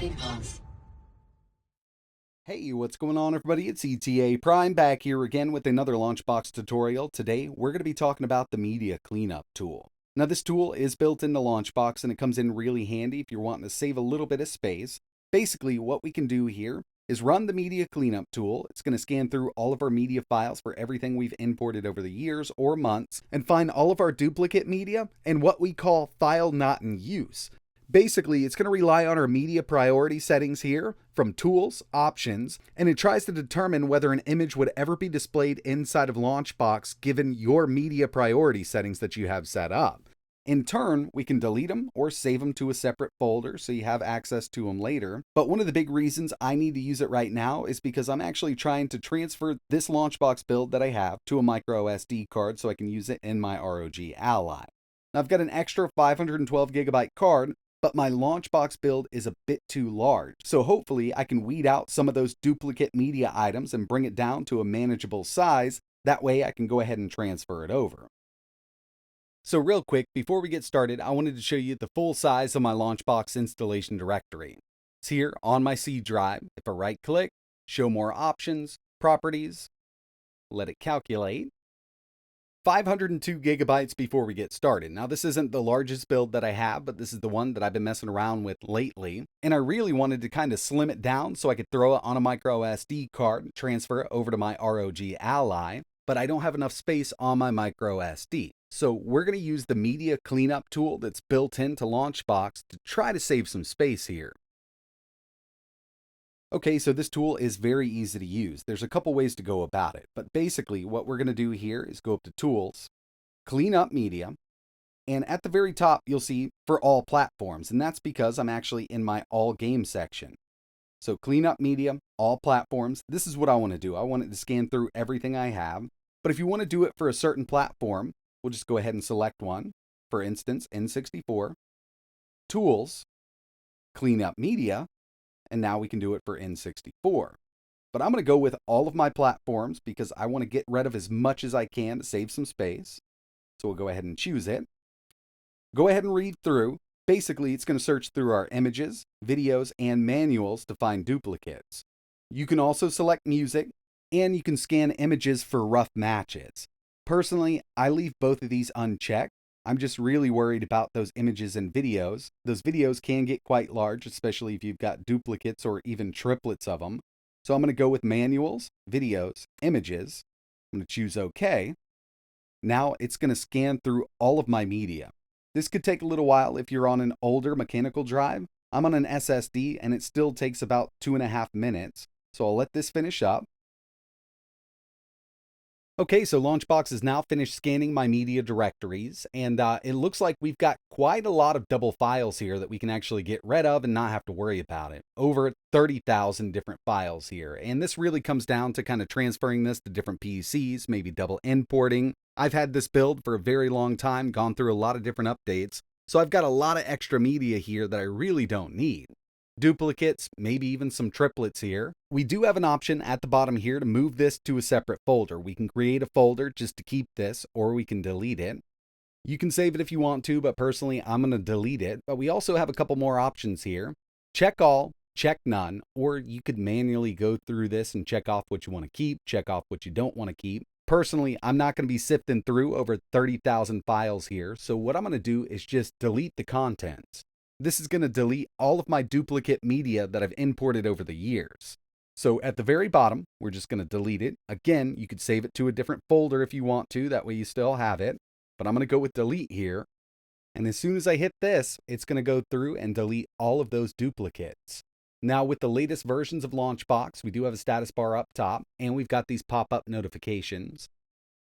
Enhance. Hey, what's going on everybody? It's ETA Prime back here again with another Launchbox tutorial. Today, we're going to be talking about the Media Cleanup tool. Now, this tool is built into Launchbox and it comes in really handy if you're wanting to save a little bit of space. Basically, what we can do here is run the Media Cleanup tool. It's going to scan through all of our media files for everything we've imported over the years or months and find all of our duplicate media and what we call file not in use. Basically, it's going to rely on our media priority settings here from Tools, Options, and it tries to determine whether an image would ever be displayed inside of Launchbox given your media priority settings that you have set up. In turn, we can delete them or save them to a separate folder so you have access to them later. But one of the big reasons I need to use it right now is because I'm actually trying to transfer this Launchbox build that I have to a micro SD card so I can use it in my ROG Ally. Now, I've got an extra 512 gigabyte card, but my Launchbox build is a bit too large. So hopefully I can weed out some of those duplicate media items and bring it down to a manageable size. That way I can go ahead and transfer it over. So real quick, before we get started, I wanted to show you the full size of my Launchbox installation directory. It's here on my C drive. If I right click, show more options, properties, let it calculate. 502 gigabytes before we get started. Now, this isn't the largest build that I have, but this is the one that I've been messing around with lately. And I really wanted to kind of slim it down so I could throw it on a micro SD card, transfer it over to my ROG Ally, but I don't have enough space on my micro SD. So we're going to use the Media Cleanup tool that's built into Launchbox to try to save some space here. Okay, so this tool is very easy to use. There's a couple ways to go about it, but basically what we're going to do here is go up to Tools, Clean Up Media, and at the very top you'll see for all platforms, and that's because I'm actually in my All Games section. So Clean Up Media, All Platforms, this is what I want to do. I want it to scan through everything I have, but if you want to do it for a certain platform, we'll just go ahead and select one. For instance, N64, Tools, Clean Up Media, and now we can do it for N64. But I'm going to go with all of my platforms because I want to get rid of as much as I can to save some space. So we'll go ahead and choose it. Go ahead and read through. Basically, it's going to search through our images, videos, and manuals to find duplicates. You can also select music, and you can scan images for rough matches. Personally, I leave both of these unchecked. I'm just really worried about those images and videos. Those videos can get quite large, especially if you've got duplicates or even triplets of them. So I'm going to go with manuals, videos, images. I'm going to choose OK. Now it's going to scan through all of my media. This could take a little while if you're on an older mechanical drive. I'm on an SSD and it still takes about 2.5 minutes. So I'll let this finish up. Okay, so Launchbox is now finished scanning my media directories, and it looks like we've got quite a lot of double files here that we can actually get rid of and not have to worry about it. Over 30,000 different files here, and this really comes down to kind of transferring this to different PCs, maybe double importing. I've had this build for a very long time, gone through a lot of different updates, so I've got a lot of extra media here that I really don't need. Duplicates, maybe even some triplets here. We do have an option at the bottom here to move this to a separate folder. We can create a folder just to keep this, or we can delete it. You can save it if you want to, but personally I'm going to delete it. But we also have a couple more options here. Check all, check none, or you could manually go through this and check off what you want to keep, check off what you don't want to keep. Personally, I'm not going to be sifting through over 30,000 files here, so what I'm going to do is just delete the contents. This is going to delete all of my duplicate media that I've imported over the years. So at the very bottom, we're just going to delete it. Again, you could save it to a different folder if you want to, that way you still have it. But I'm going to go with delete here. And as soon as I hit this, it's going to go through and delete all of those duplicates. Now with the latest versions of Launchbox, we do have a status bar up top, and we've got these pop-up notifications.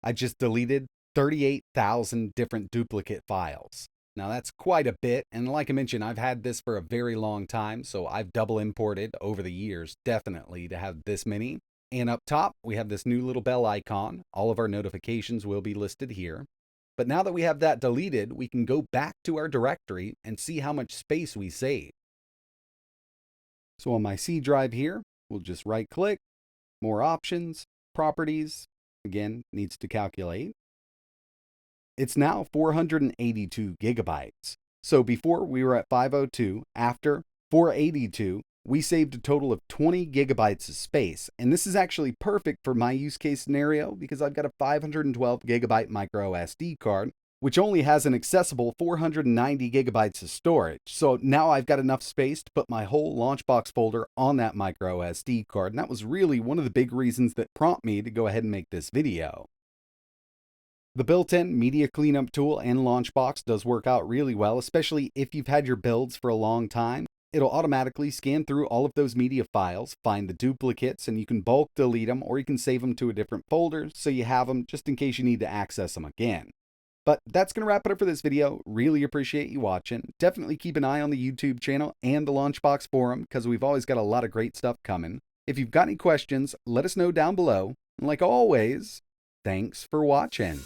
I just deleted 38,000 different duplicate files. Now that's quite a bit, and like I mentioned, I've had this for a very long time, so I've double imported over the years, definitely, to have this many. And up top, we have this new little bell icon. All of our notifications will be listed here. But now that we have that deleted, we can go back to our directory and see how much space we saved. So on my C drive here, we'll just right click, more options, properties, again, needs to calculate. It's now 482 gigabytes. So before we were at 502, after 482, we saved a total of 20 gigabytes of space. And this is actually perfect for my use case scenario because I've got a 512 gigabyte micro SD card, which only has an accessible 490 gigabytes of storage. So now I've got enough space to put my whole Launchbox folder on that micro SD card. And that was really one of the big reasons that prompt me to go ahead and make this video. The built-in media cleanup tool in Launchbox does work out really well, especially if you've had your builds for a long time. It'll automatically scan through all of those media files, find the duplicates, and you can bulk delete them or you can save them to a different folder so you have them just in case you need to access them again. But that's going to wrap it up for this video. Really appreciate you watching. Definitely keep an eye on the YouTube channel and the Launchbox forum because we've always got a lot of great stuff coming. If you've got any questions, let us know down below. And like always, thanks for watching.